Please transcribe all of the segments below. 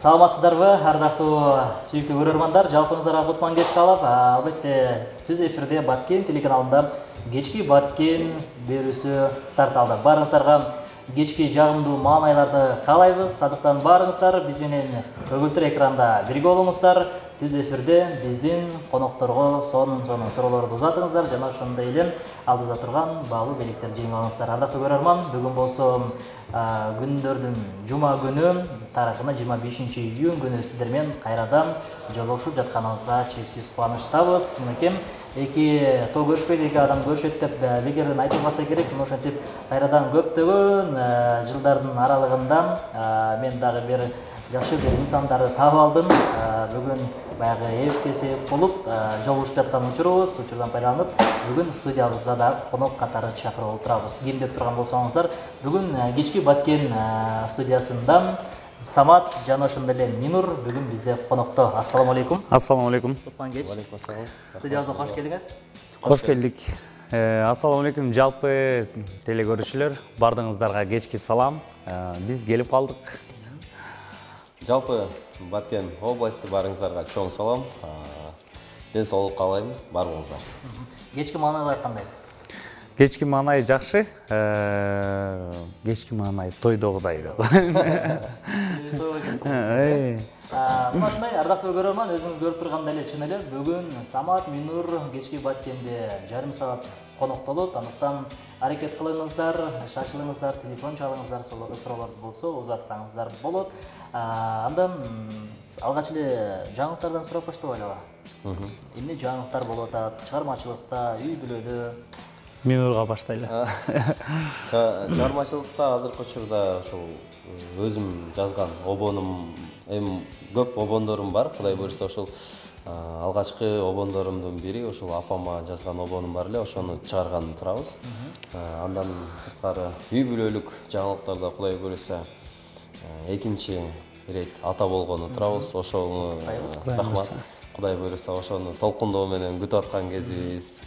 Саламатсыздарбы, ардактуу сүйүктүү көрөрмандар, жалпыңыздарга кутман кеч калып, албетте түз эфирде Баткен телеканалында кечки Баткен берүүсү старт алды. Барыңыздарга кечки жагымдуу маанайларды каалайбыз. Садыктан барыңыздар, биз менен көгүлтүр экранда бирге болуңуздар. Түз эфирде биздин конокторго сонун суроолорду узатыңыздар жана ошондой эле алдыбызда турган баалуу белектерди жеңип алыңыздар. Ардактуу көрөрман, бүгүн болсо күндөрдүн жума күнү тарыхына 25-июнь күнү сиздер менен кайрадан жолугушуп жатканыбызга чексиз кубанычтабыз. Мынакей эки тоо көрүшпөйт, эки адам көрүшөт деп бекерден айтылбаса керек. Ошентип кайрадан көптөгөн жылдардын аралыгында мен дагы бир жакшы бир инсандарды таап алдым. Бүгүн баягы эптесе болуп жолугушуп жаткан учурдан пайдаланып, бүгүн студиябызга да конок катары чакырып отурабыз. Ким деп турган болсоңуздар, бүгүн кечки Баткен студиясында Самат жана ошондой эле Минур бүгүн бизде конокто. Ассаламу алейкум. Ассаламу алейкум. Кутман кеч. Алейкум ассалам. Студиябызга кош келиңер. Кош келдик. Ассаламу алейкум жалпы телекөрүүчүлөр, бардыгыңыздарга кечки салам. Биз келип калдык. Жалпы Баткен областы барыңыздарга чоң салам. Ден соолук каалайм барыңыздар. Кечки маанайлар кандай? Кечки маанай жакшы. Кечки маанай тойдогудай деп. Мына ушундай ардактуу көрөрман, өзүңүз көрүп тургандай эле чын эле бүгүн Самат, Минур кечки Баткенде жарым саат коноктолот. Андыктан аракет кылыңыздар, шашылыңыздар, телефон чалыңыздар, суроолор болсо узатсаңыздар болот. Андан алгач эле жаңылыктардан сурап баштабайлыбы? Эмне жаңылыктар болуп атат чыгармачылыкта, үй бүлөдө? Минурга баштайлы. Чыгармачылыкта азыркы учурда ошол өзүм жазган обонум, көп обондорум бар. Кудай буйрса ошол алгачкы обондорумдун бири ошол апама жазган обонум бар эле, ошону чыгарган турабыз. Андан сырткары үй бүлөлүк жаңылыктарда Кудай буйрса экинчи ирет ата болгону турабыз. Ошону рахмат. Кудай буйрса ошону толкундоо менен күтүп аткан кезибиз.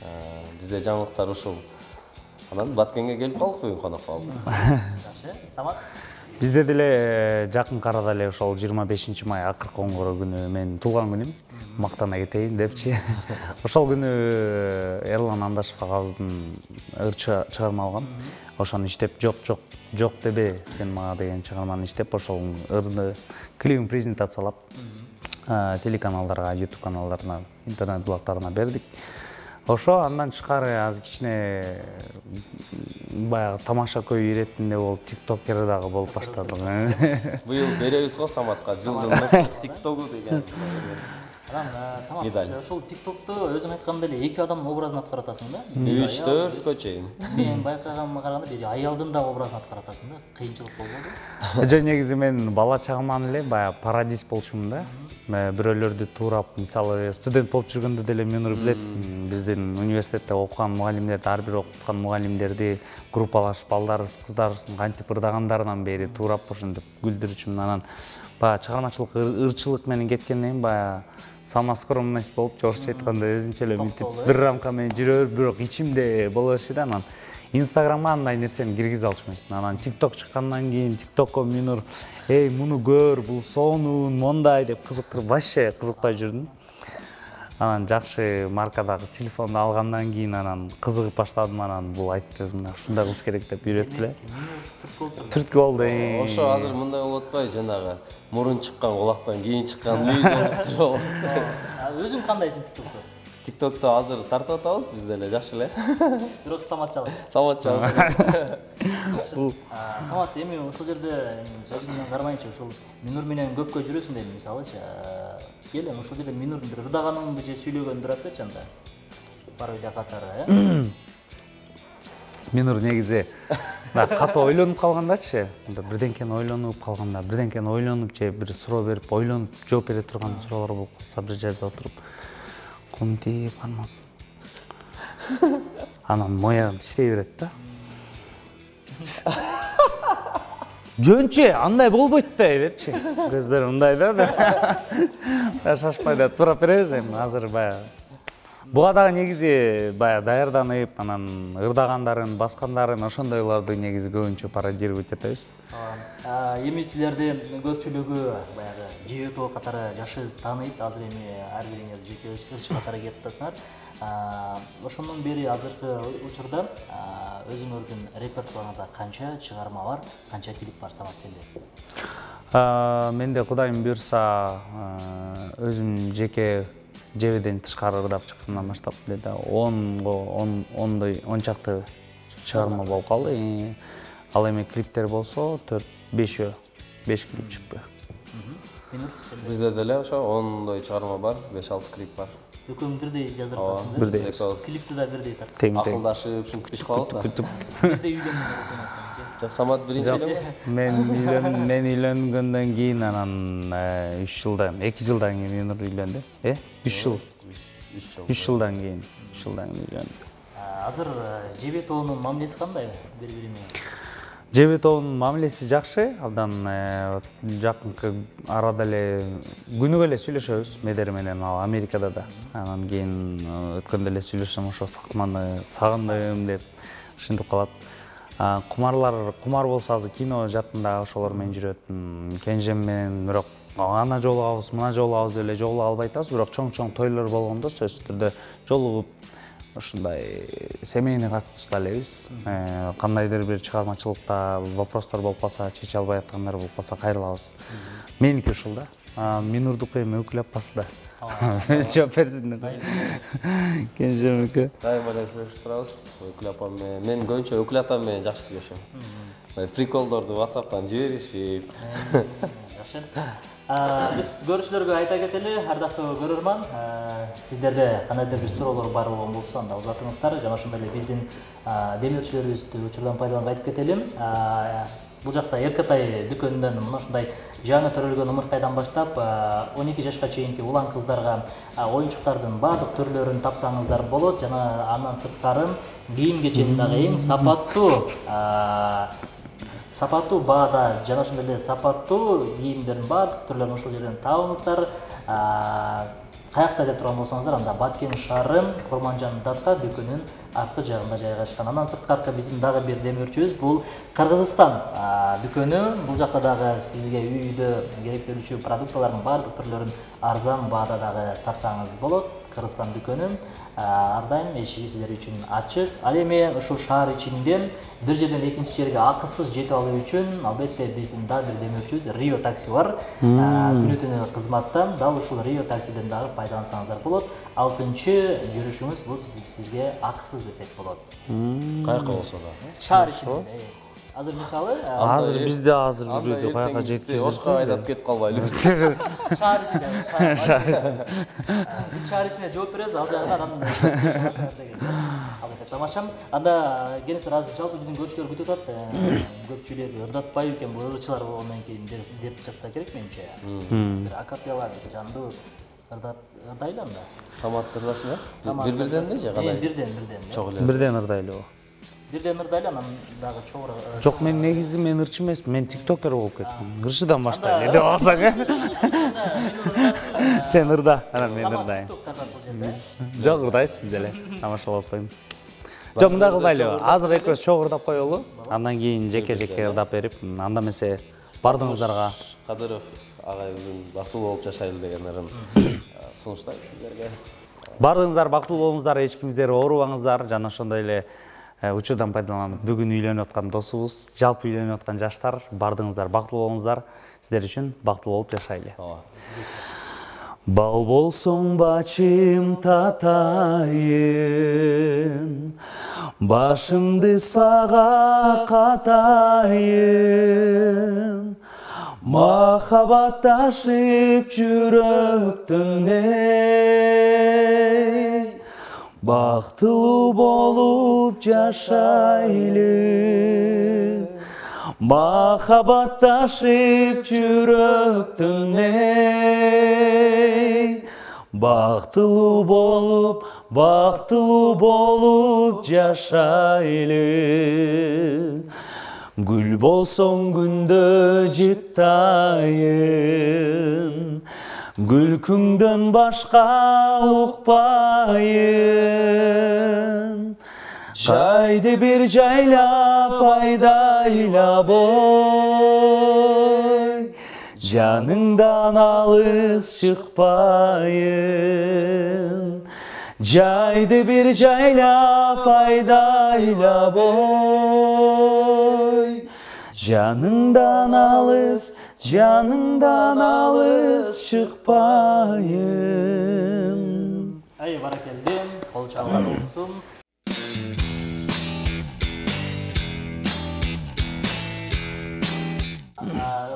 Бизде жаңылыктар ушул. Анан Баткенге келип калдык бүгүн конокко алып. Жакшы. Самат? Бизде деле жакын арада эле ошол 25 май акыркы оңгоро күнү менин туулган күнүм. Мактана кетейин депчи. Ошол күнү Эрлан Андашев агабыздын чыгарма алгам. Ошону иштеп жок дебе сен мага деген чыгарманы иштеп, ошол ырды клибин презентациялап телеканалдарга, YouTube каналдарына, интернет блогтарына бердик. Ошо андан тышкары аз кичине баягы тамаша көй иретинде болуп, тиктокер дагы болуп баштадык. Быйыл беребиз го Саматка жылдын тиктогу деген. Самат, ошол тиктокто өзүң айткандай эле эки адамдын образын аткарып атасың да? 3-4 чейин. Мен байкаганга караганда бир аялдын да образын аткарып атасың да. Кыйынчылык болбойбу? Жөн негизи мен бала чагыман эле баягы пародист болчумун да. Бирөөлөрдү туурап, мисалы студент болуп жүргөндө деле Минур билет, биздин университетте окуган мугалимдерди, ар бир окуткан мугалимдерди группалашып, балдарыбыз, кыздарыбыздын кантип ырдагандарынан бери туурап ошентип күлдүрчүмүн. Анан баягы чыгармачылык ырчылык менен кеткенден кийин баягы самоскромность болуп, орусча айтканда өзүнчө эле мынтип бир рамка менен жүрө берип, бирок ичимде боло берчү да. Анан Инстаграмга андай нерсени киргизе алчу эмесмин. Анан TikTok чыккандан кийин TikTokко Минур, муну көр, бул сонун, мондай деп кызыктырып, вообще кызыкпай жүрдүм. Анан жакшы маркадагы телефонду алгандан кийин анан кызыгып баштадым. Анан бул айтты, ушундай кылыш керек деп үйрөттү эле. Түрткү болду. Ошо азыр мындай болуп атпайбы, жанагы мурун чыккан кулактан кийин чыккан мүйүз болуп турат. Өзүң кандайсың TikTokто? TikTokто азыр тартып атабыз, биз деле жакшы эле. Бирок Саматчалык. Саматчалык. Самат, эми ушул жерде сөзүңдөн кармайынчы, ушул Минур менен көпкө жүрөсүң дейм, мисалычы. Кел, ушул жерде Минурдун бир ырдаганын же сүйлөгөнүн турат да чанда. Пародия катары, Минур негизи катуу ойлонуп калгандачы, бирденкени ойлонуп калганда, бирденкени ойлонуп же бир суроо берип, ойлонуп жооп бере турган суроолор болуп калса, бир жерде отуруп кумтип канмап. Анан моягын иштей берет да. Жөнчө, андай болбойт да депчи. Көздөр мындай да. Шашпай да тура беребиз эми азыр баягы. Буга дагы негизи баягы даярданып, анан ырдагандарын, баскандарын, ошондойлорду негизи көбүнчө пародировать этебиз. Эми силерди көпчүлүгү баягы жебетоо катары жашы тааныйт, азыр эми ар бириңер жеке өз катары кетип атасыңар. Ошондон бери азыркы учурда өзүңөрдүн репертуарыңарда канча чыгарма бар, канча клип бар Самат сенде? Менде Кудайым буйрса, өзүм жеке жебеден тышкары ырдап чыккандан баштап 10 чакты чыгарма болуп калды. Ал эми клиптер болсо 4-5 клип чыкты. Бизде деле ошо 10 чыгарма бар, 5-6 клип бар. Экөөң бирдей жазып атасыңдар. Бирдей. Клипти да бирдей тартып. Тең. Акылдашып, ушинтип иш кылабыз да. Бирдей үйлөнгөндөр. Самат биринчи элеби? Мен үйлөнгөндөн кийин анан 2 жылдан кийин Минур үйлөндү. 3 жыл. 3 жылдан кийин үйлөндү. Азыр жебетоонун мамилеси кандай бири-бирине? Жебетоонун мамилеси жакшы, абдан жакынкы арада эле күнүгө эле сүйлөшөбүз Медер менен, ал Америкада да. Анан кийин өткөндө эле сүйлөшсөм ошо сакманы сагындым деп ушинтип калат. Кумар болсо азыр кино жаатында ошолор менен жүрөт. Кенжем менен бирок ана жолугабыз, мына жолугабыз деп эле жолуга албай атабыз, бирок чоң тойлор болгондо сөзсүз түрдө жолугуп ушундай семейный катышта элебиз. Кандайдыр бир чыгармачылыкта вопростор болуп калса, чече албай аткандар болуп калса кайрылабыз. Меники ушул да. Минурдуку эми өкүл апасы да. Жооп берсиндер. Кенжемики. Дайыма эле сүйлөшүп турабыз. Өкүл апам менен. Мен көбүнчө өкүл атам менен жакшы сүйлөшөм. Приколдорду WhatsApp'тан жиберишип. Жакшы. Биз көрүүчүлөргө айта кетели, ардактуу көрөрман, сиздерде кандайдыр бир суроолор бар болгон болсо, анда узатыңыздар. Жана ошондой эле биздин демөөрчүлөрүбүздү учурдан пайдаланып айтып кетелим. Бул жакта Эркатай дүкөнүнөн мына ушундай жаңы төрөлгөн ымыркайдан баштап 12 жашка чейинки улан кыздарга оюнчуктардын баардык түрлөрүн тапсаңыздар болот. Жана андан сырткары кийим кеченин дагы эң сапаттуу баада жана ошондой эле сапаттуу кийимдердин баардык түрлөрүн ушул жерден табыңыздар. Каякта деп турган болсоңуздар, анда Баткен шаары Корманжан Датка дүкөнүнүн арткы жагында жайгашкан. Андан сырткары биздин дагы бир демөөрчүбүз бул Кыргызстан дүкөнү. Бул жакта дагы сизге үйдө керектелүүчү продукталардын баардык түрлөрүн арзан баада дагы тапсаңыз болот. Кыргызстан дүкөнү ар дайым эшиги сиздер үчүн ачык. Ал эми ушул шаар ичинде бир жерден экинчи жерге акысыз жетип алуу үчүн албетте биздин дагы бир демөөрчүбүз Рио такси бар. Күнү-түнү кызматта. Дал ушул Рио таксиден дагы пайдалансаңыздар болот. 6-чы жүрүшүңүз бул сизге акысыз десек болот. Каяка болсо да. Шаар ичинде. Азыр мисалы, азыр бизде азыр жүрүүдө каяка жеткизип Ошко айдап кетип калбайлыбы. Шаар ичинде. Биз шаар ичине жооп беребиз, ал жагына анан чыгарсаңар деген. Албетте тамаша. Анда кеңестер азыр жалпы биздин көрүүчүлөр күтүп атат. Көпчүлүк ырдатпайбы экен, бул ырчылар болгондон кийин деп жатса керек менимче. Бир акапелла жандуу ырдайлы анда. Самат ырдасын, бир-бирден же кандай? Бирден. Чок эле. Бирден ырдайлы. Бирден ырдайлы, анан дагы чогуураак. Жок, мен негизи мен ырчы эмес, мен тиктокер болуп кеттим. Ырчыдан баштайлы деп алсаң. Сен ырда, анан мен ырдайм. Жок, ырдайсыз биз деле. Тамашалап атпайм. Жок, мындай кылбайлы. Азыр экөөбүз чогуу ырдап коелу. Андан кийин жеке-жеке ырдап берип, анда эмесе бардыгыңыздарга Кадыров агайыбыздын бактылуу болуп жашайлы дегендерин сунуштайбыз сиздерге. Бардыгыңыздар бактылуу болуңуздар, эч кимиздер оорубаңыздар, жана ошондой эле учурдан пайдаланып бүгүн үйлөнүп аткан досубуз, жалпы үйлөнүп аткан жаштар, бардыгыңыздар бактылуу болуңуздар, сиздер үчүн бактылуу болуп жашайлы. Бал болсоң бачым татайын, башымды сага катайын, махабатташып жүрөктөн бактылуу болуп жашайлы, махабатташып жүрөктөн бактылуу болуп жашайлы. Гүл болсоң күндө жыттайын, Күлкүңдөн башка укпайын. Жайды бир жайлап айдайлап ой, жаныңдан алыс чыкпайын. Жайды бир жайлап айдайлап ой, жаныңдан алыс чыкпайын. Ай, баракелде, кол чалган болсун.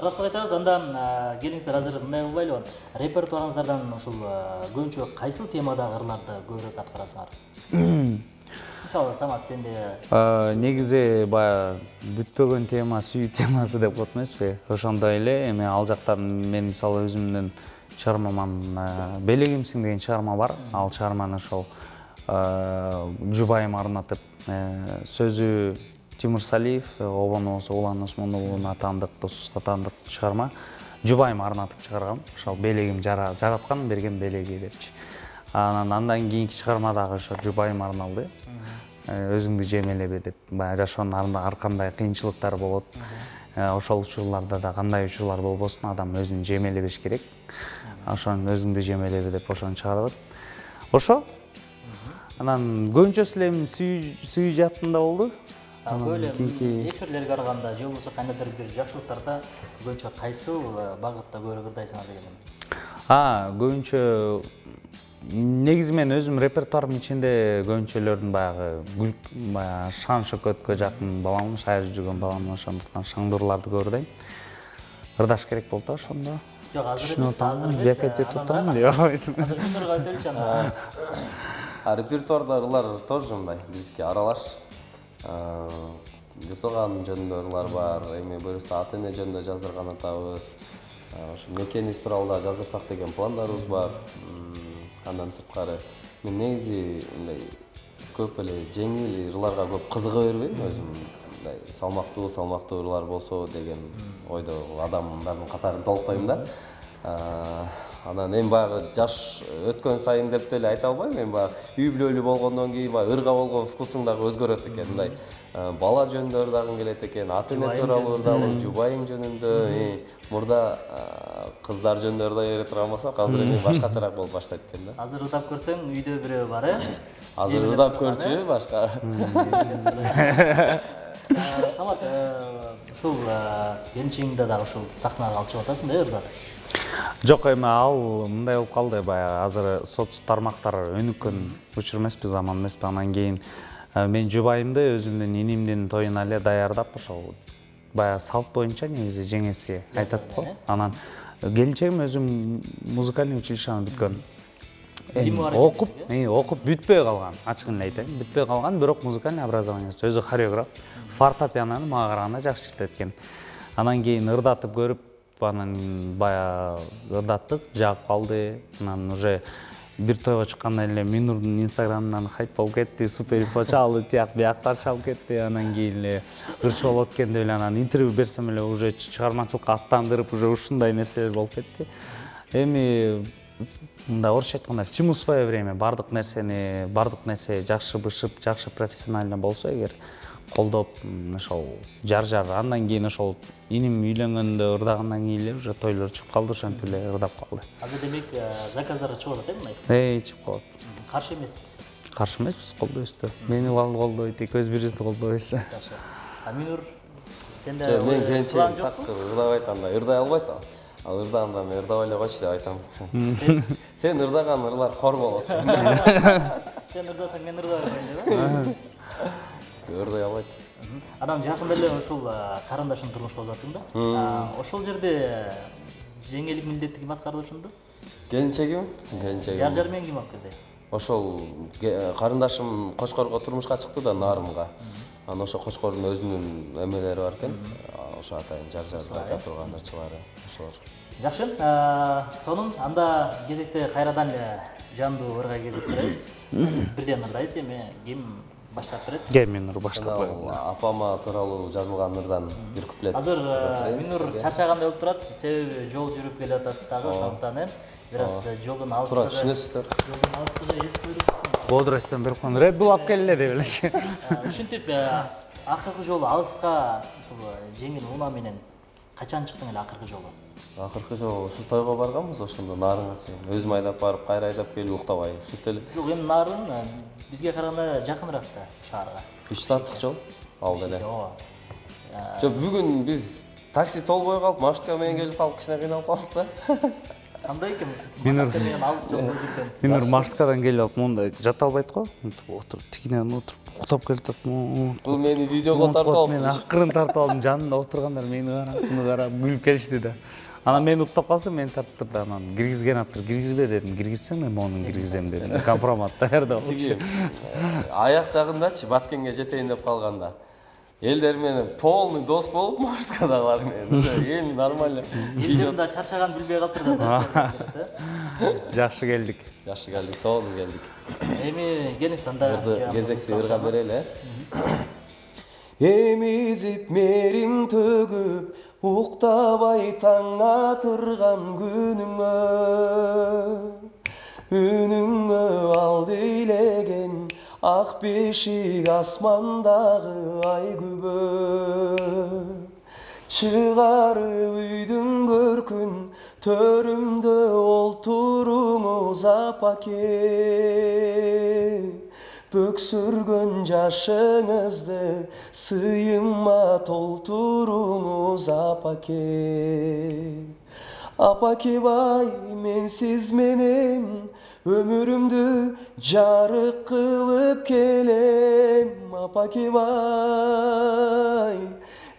Расыл айтабыз, андан келиңиздер азыр мындай кылбайлыбы? Репертуарыңыздардан ушул көбүнчө кайсыл темадагы ырларды көбүрөөк аткарасыңар? Мисалы, Самат, сенде Негизи баягы бүтпөгөн тема, сүйүү темасы деп коет эмеспи? Ошондой эле эми ал жактан мен мисалы өзүмдүн чыгармаман Белегимсиң деген чыгарма бар. Ал чыгарманы ошол жубайыма арнатып, сөзү Тимур Салиев, обонубуз Улан Осмоновдун атандык, досубузга таандык чыгарма. Жубайыма арнатып чыгаргам. Ошол Белегим жараткан берген белеги депчи. Андан кийинки чыгармадагы ошо жубайыма арналды. Өзүңдү жемелебе деп, баягы жашоонун ар кандай кыйынчылыктар болот. Ошол учурларда да кандай учурлар болбосун, адам өзүн жемелебеш керек. Ошону өзүңдү жемелебе деп ошону чыгардык. Ошо. Анан көбүнчөсү эле сүйүү жаатында болду. Эфирлерге караганда же болбосо кандайдыр бир жакшылыктарда көбүнчө кайсыл багытта көбүрөөк ырдайсыңар дегеним? Көбүнчө негизи мен өзүм репертуарым ичинде көбүнчөлөрдүн баягы шан шөкөткө жакын баламын, шайыр жүргөн баламын, ошондуктан шаңдырларды көп ырдайм. Ырдаш керек болду ошондо. Жок, азыр эмес, азыр эмес. Жакет тутам деп албайсың. Азыр минурга өтөлүчү анда. Репертуарда ырлар тоже мындай, биздики аралаш. Журтоган жөнүндө ырлар бар, эми буюрса ата-эне жөнүндө жаздырган атабыз. Ошо мекенибиз тууралуу да жаздырсак деген пландарыбыз бар. Андан сырткары мен негизи мындай көп эле жеңил ырларга көп кызыга бербейм, өзүм мындай салмактуу ырлар болсо деген ойдо адамдардын катарын толуктойм да. Анан эми баягы жаш өткөн сайын деп деле айта албайм, эми баягы үй бүлөлүү болгондон кийин баягы ырга болгон вкусуң дагы өзгөрөт экен. Мындай бала жөнүндө ырдагың келет экен, ата-эне тууралуу ырдалуу, жубайың жөнүндө, мурда кыздар жөнүндө ырдай бере турган болсок, азыр эми башкачараак болуп баштайт экен да. Азыр ырдап көрсөң, үйдө бирөө бар, Азыр ырдап көрчү, башка. Самат, ушул келинчегиңди дагы ушул сахнага алып чыгып атасың да, ырдатып? Жок, эми ал мындай болуп калды, баягы азыр соц тармактар өнүккөн учур эмеспи, заман эмеспи. Анан кийин мен жубайымды өзүмдүн инимдин тоюна эле даярдап, ошол баягы салт боюнча негизи жеңеси айтат го. Анан келинчегим өзүм музыкальный училищени бүткөн. Окуп бүтпөй калган, ачыгын эле айтайын. Бүтпөй калган, бирок музыкальный образованиясы, өзү хореограф, фортепианону мага караганда жакшы чертет. Анан кийин ырдатып көрүп, анан баягы ырдаттык, жагып калды. Анан уже бир тойго чыкканда эле Минурдун инстаграмынан хайп болуп кетти, супер инфо чалды, тияк бияктар чалып кетти. Анан кийин эле ырчы болот экен деп эле анан интервью берсем эле уже чыгармачылыкка аттандырып, уже ушундай нерселер болуп кетти. Эми мындай орусча айтканда всему свое время, бардык нерсе жакшы бышып, жакшы профессионально болсо эгер, колдоп, ошол жар андан кийин ошол иним үйлөнгөндө ырдагандан кийин эле уже тойлор чыгып калды, ошентип эле ырдап калды. Азыр демек заказдарга чыгып атат мындай. Чыгып калат. Каршы эмеспиз. Каршы эмеспиз, колдойбуз. Мени колдойт, экөөбүз бирибизди колдойбуз. Жакшы. Минур, сенде мен кенчегим так ырдабайт, анда ырдай албайт ал. Ал ырдаганда мен ырдабай эле койчу деп айтам. Сен ырдаган ырлар кор болот. Сен ырдасаң мен ырдап берейин деп. Ырдай албайт. Анан жакында эле ушул карындашың турмушка узаттың да. Ошол жерде жеңелдик милдетти ким аткарды ошондо? Келинчегим. Жар менен ким алып келди? Ошол карындашым Кочкорго турмушка чыкты да, Нарымга. Анан ошо Кочкордун өзүнүн эмелери бар экен. Ошо атайын жар айта турган ырчылары ошолор. Жакшы. Сонун анда кезекте кайрадан жандуу ырга кезип беребиз. Бирден ырдайсыз, эми ким баштап берет? Минур баштап коём. Апама тууралуу жазылган ырдан бир куплет. Азыр Минур чарчагандай болуп турат, себеби жол жүрүп келе атат дагы, ошондуктан бир аз жолдун туура алыстыгы түшүнөсүздөр. жолдун алыстыгы эс койдук. Бодростон бир кон Red Bull алып келеле деп элечи. Ушинтип акыркы жолу алыска ушул жеңил унаа менен качан чыктың эле акыркы жолу? Акыркы жолу ушул тойго барганбыз, ошондо нарынга чейин. Өзүм айдап барып, кайра айдап келип уктабай, ушинтип эле. Жок, эми нарын бизге караганда жакыныраак да шаарга. 3 сааттык жол ал деле. Ооба. Жок, бүгүн биз такси толбой калып, маршрутка менен келип калып, кичине кыйналып калдык да. Кандай экен Минур. маршрутка менен алыс жолдо жүргөн? Минур маршруткадан келип алып, мында жата албайт го. Отуруп, тигинен отуруп, уктап келатат. Бул мени видеого тартып алып. Мен акырын тартып алдым, жанында отургандар мени карап, күлүп келишти да. Анан мен уктап калсам, мени тартып турду. Анан киргизген аптыр, киргизбе дедим. Киргизсем эми онун киргизем дедим. Компромат даярдап алчу. Аяк жагындачы Баткенге жетейин деп калганда. Элдер менен полный дос болуп, маршруткадагылар менен. Эми нормально. Элдер да чарчаган билбей калыптыр да. Жакшы келдик. Жакшы келдик, сонун келдик. Эми келиңиз анда Кезекти ырга берели. Эмизип мерим төгүп, уктабай таң атырган күнүңө, үнүңө ал дейлеген ак бешик асмандагы ай күбө. Чыгарып үйдүн көркүн, төрүмдө олтуруңуз апаке. Бөксүргөн жашыңызды сыйыма толтуруңуз апаке. Апаке бай, мен сиз менен өмүрүмдү жарык кылып келем. Апаке бай,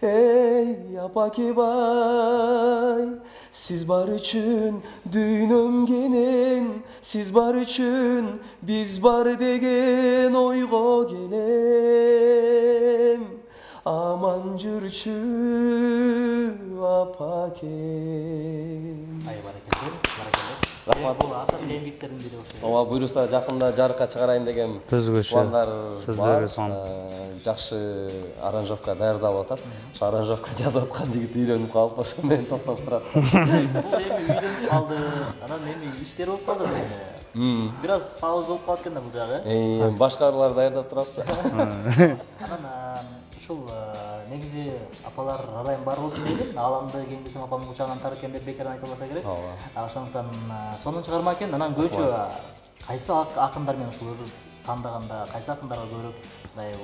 эй апаке бай, сиз бар үчүн дүйнөм кенен, сиз бар үчүн биз бар деген ойго келем. Аман жүрчү апакем. Ай баракелде, баракелде. Рахмат. Бул акыркы эмгектердин бири ошо. Ооба, буюрса жакында жарыкка чыгарайын деген Өзгөчө пландар сөздөрү бар. сон. Жакшы аранжировка даярдап атат. Ошо аранжировка жазып аткан жигит үйлөнүп калып, ошо менен токтоп турат. Бул эми үйлөнүп калды, анан эми иштер болуп калды да эми. Бир аз пауза болуп калат экен да бул жагы. Башкалар даярдап турасыз да. Анан ушул негизи апалар арайым бар болсун дейбин. Ааламды кеңдесем апамдын кучагынан тар экен деп бекерден айта албаса керек. Ошондуктан сонун чыгарма экен. Анан көбүнчө кайсы акындар менен ушул тандаганда кайсы акындарга көбүрөөк мындай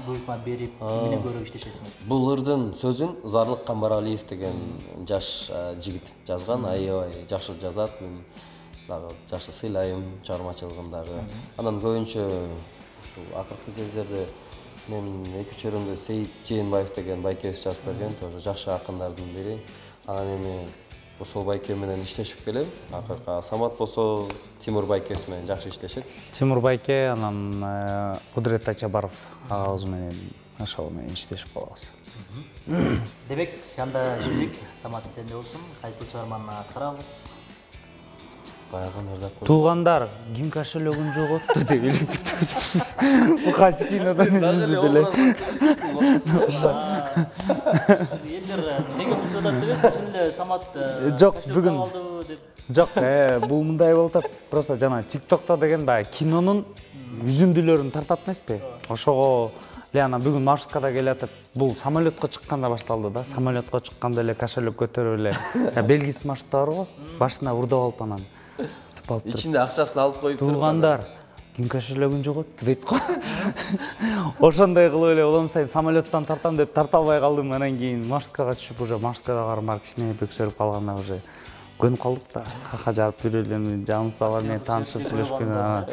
буйрукма берип эмне көбүрөөк иштешесиң? Бул ырдын сөзүн Зарлык Камбаралиев деген жаш жигит жазган. Аябай жакшы жазат. Мен дагы жакшы сыйлайм чыгармачылыгындагы. Анан көбүнчө ушул акыркы кездерде мен эки чөрөмдө Сейит Жээнбаев деген байкебиз жазып берген, тоже жакшы акындардын бири. Анан эми ошол байке менен иштешип келем. Акыркы Самат болсо Тимур байкебиз менен жакшы иштешет. Тимур байке, анан Кудрет Ачабаров агабыз менен ошол менен иштешип калабыз. Демек, анда кезек Самат сенде болсун. Кайсыл чыгарманы аткарабыз? Баягы ырдап коюп. Туугандар, ким кошелегин жоготту деп электип. Бул кайсы кинодон үзүндү деле. Элдер неге мынтип атат дебесин, чын эле Самат Жок, бүгүн алды деп. жок, бул мындай болуп атат. Просто жана TikTok'та деген баягы кинонун үзүндүлөрүн тартат эмеспи? Ошого эле анан бүгүн маршруткада келатып, бул самолетко чыкканда башталды да. Самолетко чыкканда эле кошелек көтөрүп эле, белгисиз маршрутта бар го, башына урдап алып анан туп алып туруп. Ичинде акчасын алып коюп туруп. Туугандар, ким кошелегин жоготту дейт го. Ошондой кылып эле улам сайын самолеттан тартам деп тарта албай калдым. Анан кийин маршруткага түшүп, уже маршруткадагылар бар кичине бөксөрүп калганда уже көнүп калдык да. Кака жарып бирөөлөрүн жаныбыздар менен таанышып сүйлөшкөн.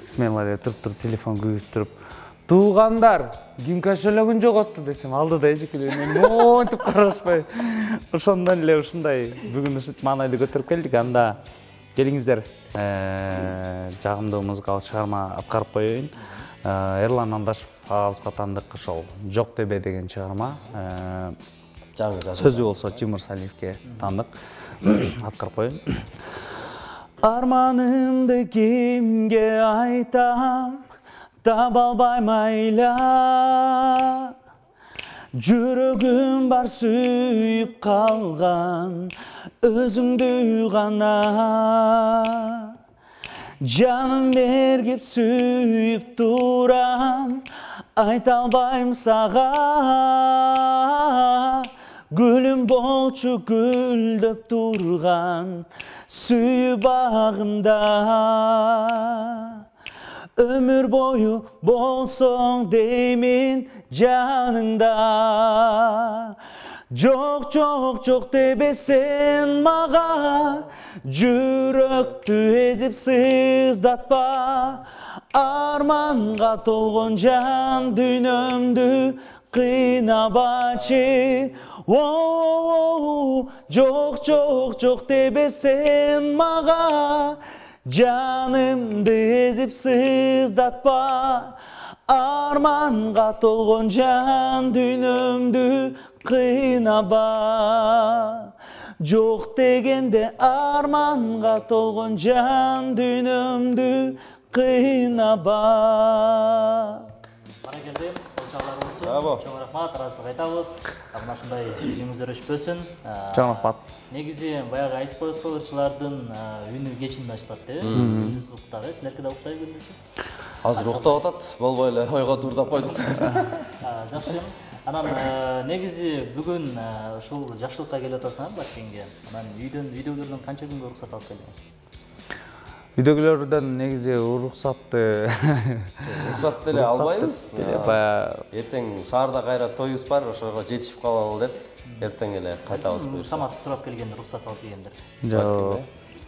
Бисмилла деп туруп телефон күйүп туруп, туугандар, ким кошелегин жоготту десем, алдыда эжекелер мени монтип карашпай. Ошондон эле ушундай бүгүн ушинтип маанайды көтөрүп келдик. Анда келиңиздер, жагымдуу музыкалык чыгарма аткарып коеюн. Эрлан Андашев агабызга таандык ошол Жок Дебе деген чыгарма. Сөзү болсо Тимур Салиевке таандык. Аткарып коеюн. Арманымды кимге айтам, таба албайм айла. Жүрөгүм бар сүйүп калган, özüңdү гана жаным бергип сүйүп турам айта албайм сага гүлүм болчу гүлдөп турган сүйүү багымда ömür boyu bolsоң деймин жаныңда Çok çok çok debesen mağa Жүрөктү ezip sızdatma Armanға толгон жан дүйнөмдү кыйнабачы Çok çok çok debesen mağa Canımdı ezip sızdatma Armanға толгон жан дүйнөмдү кыйнаба Жок дегенде арманга толгон жан дүйнөмдү кыйнаба. Баракелде, кол чагалар болсун. Браво. Чоң рахмат, ыраазычылык айтабыз. Мына ушундай үйүңүздөр өчпөсүн. Чоң рахмат. Негизи баягы айтып коет ырчылардын үнү кечинде ачылат деп. Күндүз уктап, силерге да уктайбы күндүз? Азыр уктап атат, болбой эле ойго турдап койдук. Жакшы. Анан негизи бүгүн ушул жакшылыкка келип атасың Баткенге. Анан үйдөгүлөрдөн канча күнгө уруксат алып келдиң? Үйдөгүлөрдөн негизи уруксатты Деле албайбыз. Баягы Эртең шаарда кайра тоюбуз бар, ошого жетишип калалы деп эртең эле кайтабыз буюрса. Самат сурап келгенде уруксат алып келгендер.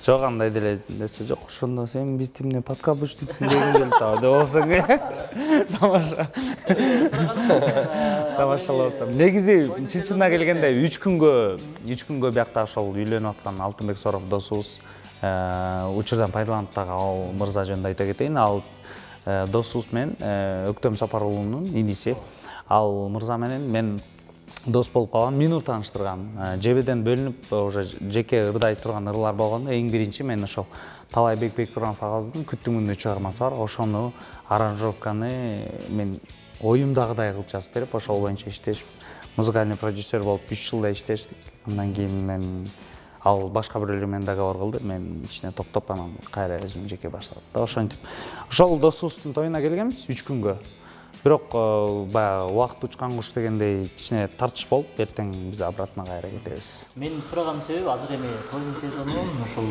Жок, андай деле нерсе жок. Ошондо сен биз тимне подкабыштыксың деген келип атабы деп болсоң. Тамаша. Тамашалап атам. Негизи чынчына келгенде 3 күнгө биякта ошол үйлөнүп аткан Алтынбек Соров досубуз учурдан пайдаланып дагы ал мырза жөнүндө айта кетейин. Ал досубуз менен Өктөм Сапарулунун иниси. Ал мырза менен мен дос болуп калган, мени тааныштырган. Жебеден бөлүнүп уже жеке ырдай турган ырлар болгондо эң биринчи мен ошол Талай Бекбек-Туранов агаздын Күттүңүндө чыгармасы бар. Ошону аранжировканы мен оюмдагыдай кылып жазып берип, ошол боюнча иштешип, музыкальный продюсер болуп 3 жылдай иштештик. Андан кийин мен ал башка бирөөлөр менен договор кылды. Мен ичине токтоп анан кайра өзүм жеке баштадым. Ошентип ошол досубуздун тоюна келгенбиз 3 күнгө. Бирок баягы убакыт учкан куш дегендей кичине тартыш болуп, эртең биз обратно кайра кетебиз. Мен сураган себеби азыр эми той сезону, ушул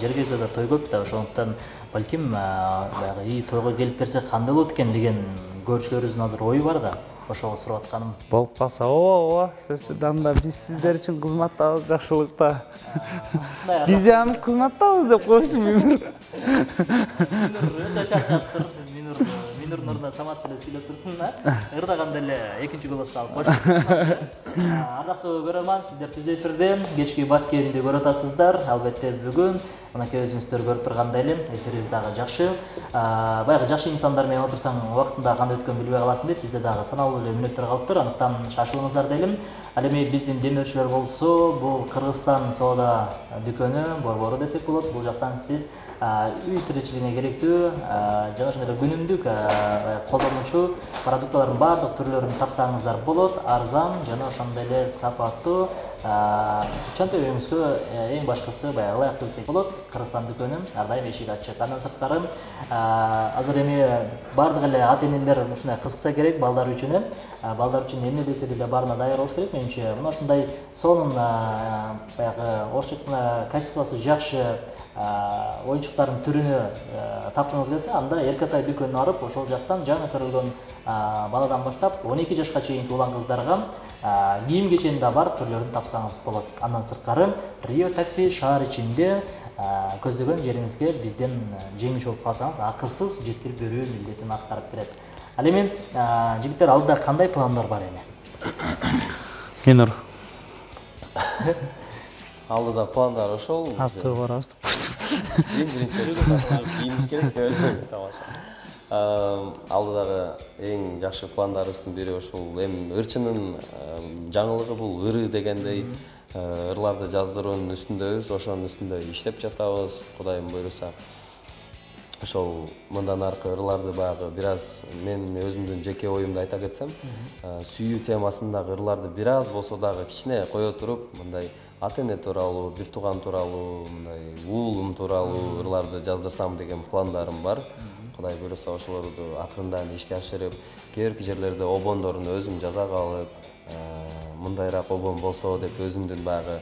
Жергезде той көп да, ошондуктан балким баягы тойго келип берсек кандай болот экен деген көрүүчүлөрүбүздүн азыр ою бар да. Ошого сурап атканым. Болуп калса, ооба, сөзсүз анда биз сиздер үчүн кызматтабыз, жакшылыкта. Биз ham кызматтабыз деп койсун Минур. Өтө чарчаптыр. Минурдун ордуна Самат деле сүйлөп турсун да. Ырдаганда эле экинчи голосто алып коштук. Ардактуу көрөрман, сиздер түз эфирде кечки Баткенди көрүп атасыздар. Албетте бүгүн мынакей өзүңүздөр көрүп тургандай эле эфирибиз дагы жакшы. Баягы жакшы инсандар менен отурсаң убактында кандай өткөнүн билбей каласың дейт. Бизде дагы саналуу эле мүнөттөр калыптыр. Андыктан шашылыңыздар дейлим. Ал эми биздин демөөрчүлөр болсо, бул Кыргызстан соода дүкөнү, борбору десек болот. Бул жактан сиз үй тиричилигине керектүү жана ошондой эле күнүмдүк колдонуучу продуктылардын баардык түрлөрүн тапсаңыздар болот. Арзан жана ошондой эле сапаттуу чөнтө үйүңүзгө эң башкысы баягы ылайыктуу десек болот. Кыргызстан дүкөнү ар дайым эшиги ачык. Андан сырткары азыр эми баардык эле ата энелер ушундай кызыкса керек балдар үчүн. Балдар үчүн эмне десе деле баарына даяр болуш керек менимче. Мына ушундай сонун баягы орусча качествосу жакшы оюнчуктардын түрүнө тапкыңыз келсе, анда Эркатай дүкөнүнө барып, ошол жактан жаңы төрөлгөн баладан баштап 12 жашка чейинки улан кыздарга кийим кечени да бар түрлөрүн тапсаңыз болот. Андан сырткары Рио такси шаар ичинде көздөгөн жериңизге бизден жеңүүчү болуп калсаңыз, акысыз жеткирип берүү милдетин аткарып берет. Ал эми жигиттер, алдыда кандай пландар бар эми? Минур. Алдыда пландар ошол. Аз тойго барабыз. Эң биринчи кийиниш керек. Тамаша. Алдыдагы эң жакшы пландарыбыздын бири ошол эми ырчынын жаңылыгы бул ыры дегендей ырларды жаздыруунун үстүндөбүз, ошонун үстүндө иштеп жатабыз. Кудайым буйруса. Ошол мындан аркы ырларды баягы бир аз мен өзүмдүн жеке оюмду айта кетсем, сүйүү темасындагы ырларды бир аз болсо дагы кичине кое туруп, мындай ата эне тууралуу, бир тууган тууралуу, мындай уулум тууралуу ырларды жаздырсам деген пландарым бар. Кудай буйруса ошолорду акырындан ишке ашырып, кээ бир жерлерде обондорун өзүм жаза калып, мындайраак обон болсо деп өзүмдүн баягы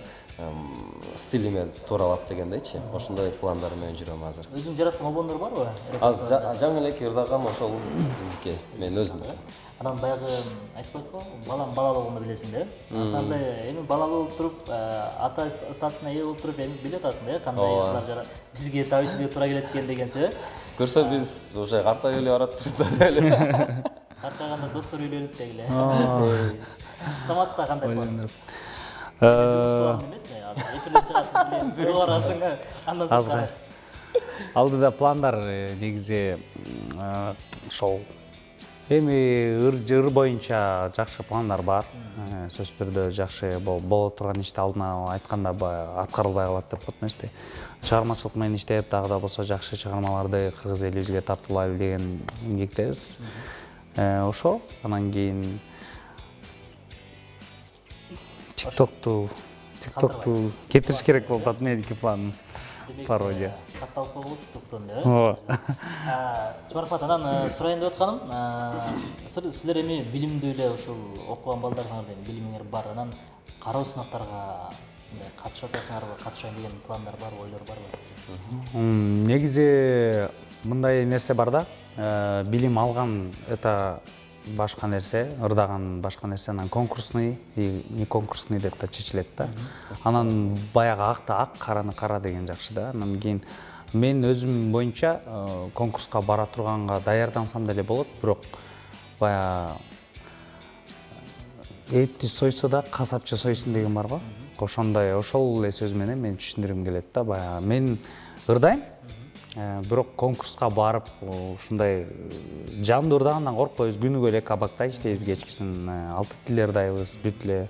стилиме тууралап дегендейчи. Ошондой пландар менен жүрөм азыр. Өзүң жараткан обондор барбы? Азыр жаңы эле ырдаган ошол биздики, мен өзүм. Анан баягы айтып койдук го, балам балалыгыңды билесиң да. Сандай эми балалуу болуп туруп, ата статусуна ээ болуп туруп, эми биле атасың да, кандай ырлар жара бизге табитибизге туура келет экен дегенчи. Көрсө биз уже картайып эле баратырбыз да эле. Картайганда достор үйлөнүп дегиле. Саматта кандай план? План эмесми? Азыр эфирден чыгасың, билем, барасың, андан соң алдыда пландар негизи ошол эми ыр боюнча жакшы пландар бар. Сөзсүз түрдө жакшы боло турган ишти алдына айтканда аткарылбай калат деп коет эмеспи. Чыгармачылык менен иштеп, дагы да болсо жакшы чыгармаларды кыргыз элибизге тартуулайлы деген эмгектебиз. Ошо анан кийин TikTok'tu кетириш керек болуп атат меники планым. Пародия. Катталып койгон TikTok'тон да. Ооба. Чымаркмат, анан сурайын деп атканым, силер эми билимдүү эле ушул окуган балдарыңар эми билимиңер бар. Анан кароо сынактарга катышып атасыңарбы, катышайын деген пландар барбы, ойлор барбы? Негизи мындай нерсе бар да. Билим алган это башка нерсе, ырдаган башка нерсе, анан конкурсный и не конкурсный деп да чечилет да. Анан баягы акты ак, караны кара деген жакшы да. Анан кийин мен өзүм боюнча конкурска бара турганга даярдансам деле болот, бирок баягы этти сойсо да касапчы сойсун деген бар го. Ошол эле сөз менен мен түшүндүргүм келет да. Баягы мен ырдайм, бирок конкурска барып ушундай жандуу ырдагандан коркпойбуз, күнүгө эле кабакта иштейбиз, кечкисин алты тил ырдайбыз, бүт эле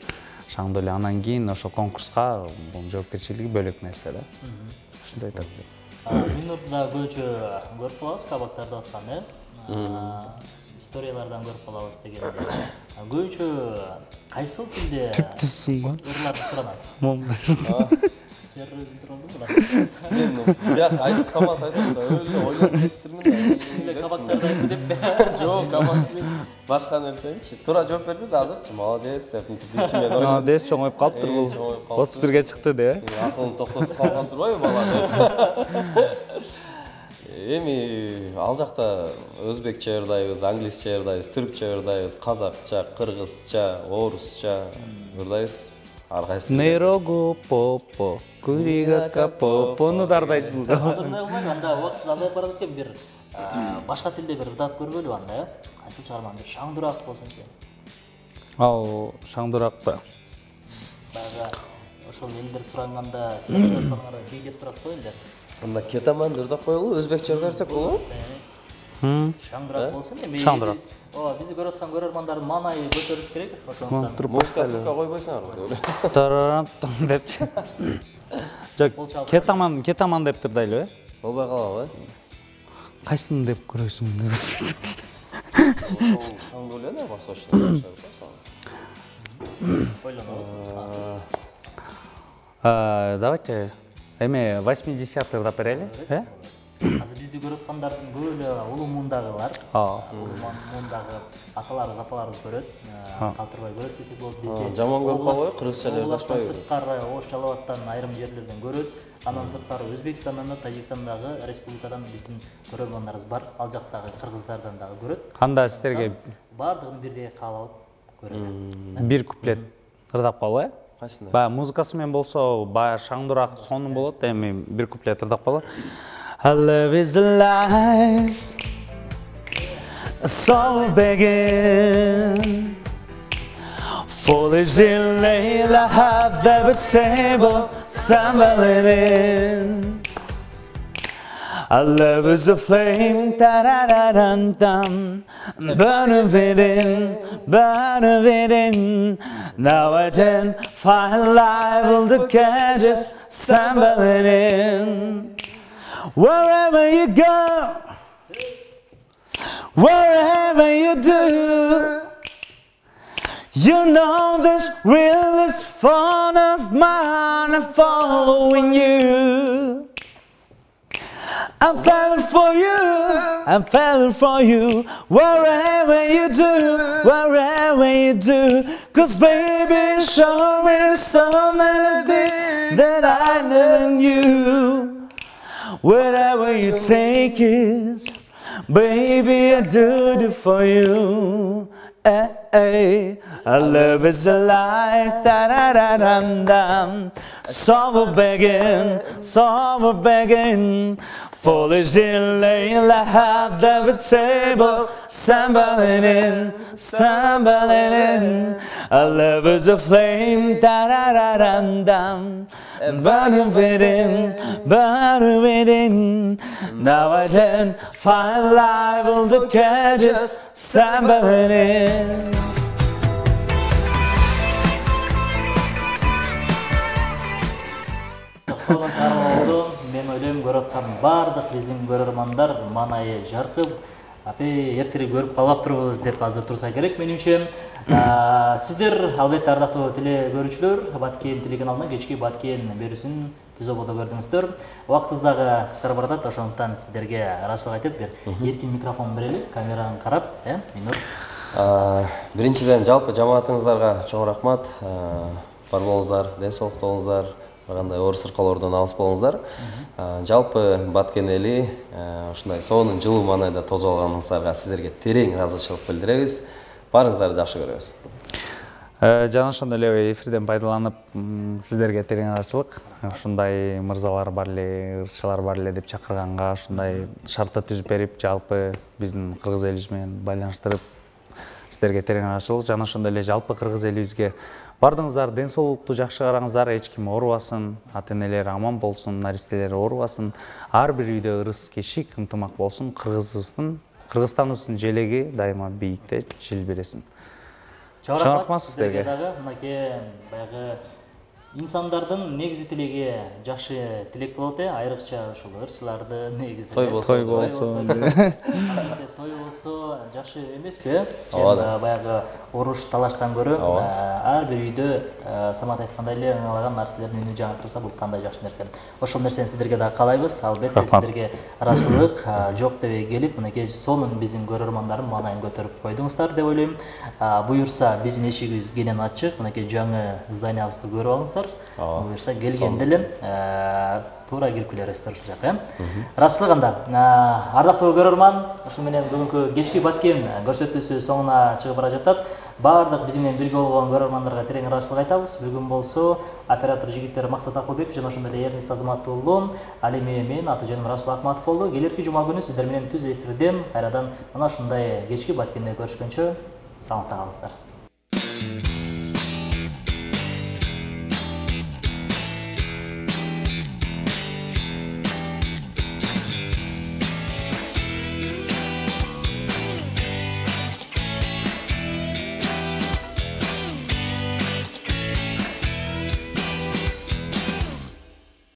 шаңдуу эле. Анан кийин ошо конкурска бунун жоопкерчилиги бөлөк нерсе да. Ушундай айтат. Минурду да көбүнчө көрүп калабыз кабактарда аткан, историялардан көрүп калабыз дегенде. Көбүнчө кайсыл тилде Типтисиң го? ырларды суранат? Сер өзүң тургандың ба? Мен бияк айтып Самат айтып өлө ойлоп кеттирмин. Эле кабактарда айтып деп. Жок, кабак мен башка нерсенчи. Туура жооп берди да азырчы. Молодец деп мынтип мен ойлоп. Молодец, чоңоюп калыптыр бул. 31ге чыкты деп. Акылын токтотуп калган турбайбы бала? Эми ал жакта өзбекче ырдайбыз, англисче ырдайбыз, түркчө ырдайбыз, казакча, кыргызча, орусча ырдайбыз. Ар кайсы Нейрогу попо, курига попону да ырдайт бул. Азыр эмне кылмайбы, анда убакыт азайып барат экен, бир башка тилде бир ырдап көрбөлү анда, кайсыл чыгарман бир шаңдуураак болсунчу. Ал шаңдуураакпы? Баягы ошол элдер суранганда силер ырдап бийлеп турат го элдер. Анда кетаман ырдап коелу, өзбекче ырдасак болобу? Шаңдуураак болсун эми. Шаңдуураак. Ооба, бизди көрүп аткан көрөрмандардын маанайы көтөрүш керек ошондуктан. Музыкасызга койбойсуңарбы деле. Тарантан депчи. Жок, кетаман деп турдайлы, Болбой калабы? Кайсын деп көрөсүң деп. Ошол шаңдуу эле восточный Ойлонобуз. Давайте эми 80-ті ырдап берели, Азыр бизди көрүп аткандардын көбү эле улуу муундагылар. Улуу муундагы аталарыбыз, апаларыбыз көрөт, калтырбай көрөт десек болот бизди. Жаман көрүп калбайбы, кыргызча эле ырдашпайбы? Сырткары Ош Жалал Абадтан айрым жерлерден көрөт. Андан сырткары Өзбекстандан да, Тажикстандагы республикадан биздин көрөрмандарыбыз бар. Ал жактагы кыргыздардан дагы көрөт. Анда сиздерге бардыгын бирдей каалап көрөт. бир куплет ырдап калалы. Кайсында? Баягы музыкасы менен болсо, баягы шаңдуураак сону болот, эми бир куплет ырдап калалы. I love is alive, a soul begin. Foolish in Layla had the table stumbling in. Our love is a flame, da-da-da-dum-dum, burn within. Now I then find life the cages stumbling in. Wherever you go, wherever you do, You know this real is fun of mine and following you. I'm falling for you, I'm falling for you, wherever you do, 'cause baby, show me something that I never knew. Wherever you take it, baby, I do it for you. Hey, our love is a life, da-da-da-dum-dum. So we're begging, foolish in laying at the table, stumbling in. Our love is a flame, da-da-da-dum-dum. Burning within. Now I can find life on the cages, stumbling in. Соған чыгарма болду. Мен ойлойм көрүп аткан бардык биздин көрөрмандар маанайы жаркып, апе эртери көрүп калбаптырбыз деп азыр турса керек менимче. Сиздер албетте ардактуу теле көрүүчүлөр, Баткен телеканалына кечки Баткен берүүсүн түз ободо көрдүңүздөр. Убактыбыз дагы кыскарып баратат, ошондуктан сиздерге ыраазычылык айтып бир эркин микрофон берели, камераны карап, Минур. Биринчиден жалпы жамаатыңыздарга чоң рахмат. Бар болуңуздар, ден соолукта болуңуздар. Кандай оор сыркалоордон алыс болуңуздар. Жалпы Баткен эли ушундай соонун жылуу маанайда тосуп алганыңыздарга сиздерге терең ыраазычылык билдиребиз. Баарыңыздарды жакшы көрөбүз. Жана ошондой эле эфирден пайдаланып сиздерге терең ыраазычылык. Ушундай мырзалар бар эле, ырчылар бар эле деп чакырганга, ушундай шартты түзүп берип, жалпы биздин кыргыз элибиз менен байланыштырып сиздерге терең ыраазычылык. Жана ошондой эле жалпы кыргыз элибизге бардыңыздар, ден соолукту жакшы караңыздар, эч ким оорубасын, ата-энелер аман болсун, наристелер оорубасын, ар бир үйдө ырыс кешик, ынтымак болсун, Кыргызстаныбыздын желеги дайыма бийикте желбиресин. Чоң рахмат сиздерге дагы. Мынакей баягы инсандардын негизи тилеги жакшы тилек болот, айрыкча ушул ырчыларды негизи той болсо. Той болсо жакшы эмеспи? Баягы уруш талаштан көрө ар бир үйдө Самат айткандай эле ыңалаган нарселердин үнү жаңы турса, бул кандай жакшы нерсе. Ошол нерсени сиздерге дагы каалайбыз. Албетте сиздерге ыраазычылык жок деп келип, мынакей сонун биздин көрөрмандардын маанайын көтөрүп койдуңуздар деп ойлойм. Буюрса биздин эшигибиз кенен ачык. Мынакей жаңы зданиябызды көрүп алыңыздар. Буюрса келгенде эле туура кирип келерсиздер ушул жака. Ыраазычылык анда. Ардактуу көрөрман, ушул менен бүгүнкү кечки Баткен көрсөтүүсү соңуна чыгып бара жатат. Бардык биз менен бирге болгон көрөрмандарга терең ыраазычылык айтабыз. Бүгүн болсо оператор жигиттер Максат Акылбек жана ошондой эле Эрнис Азамат уулу, ал эми мен аты-жөнүм Расул Акматов болду. Келерки жума күнү сиздер менен түз эфирде кайрадан мына ушундай кечки Баткенде көрүшкөнчө саламатта калыңыздар.